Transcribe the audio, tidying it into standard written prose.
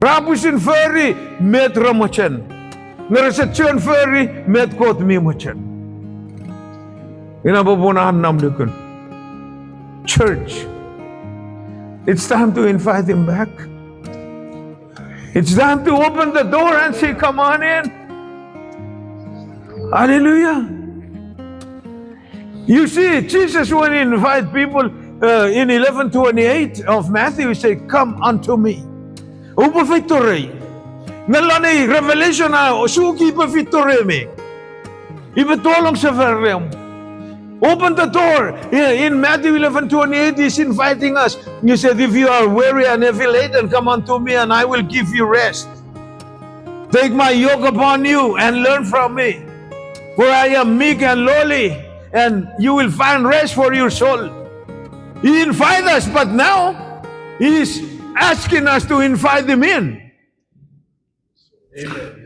Rabusin Ferry met Ramochen. Ngerasatyon Ferry met Kot Mimochen. Inababunahan namlukun. Church, it's time to invite him back. It's time to open the door and say, come on in. Hallelujah. You see, Jesus, when he invite people in 11:28 of Matthew, he said, come unto me. Upo victory. Nalani revelation na suki pa victory me. Ibetolong sa verem. Open the door. In Matthew 11:28, he's inviting us. He said, if you are weary and heavy laden, come unto me and I will give you rest. Take my yoke upon you and learn from me. For I am meek and lowly, and you will find rest for your soul. He invited us, but now he's asking us to invite him in. Amen.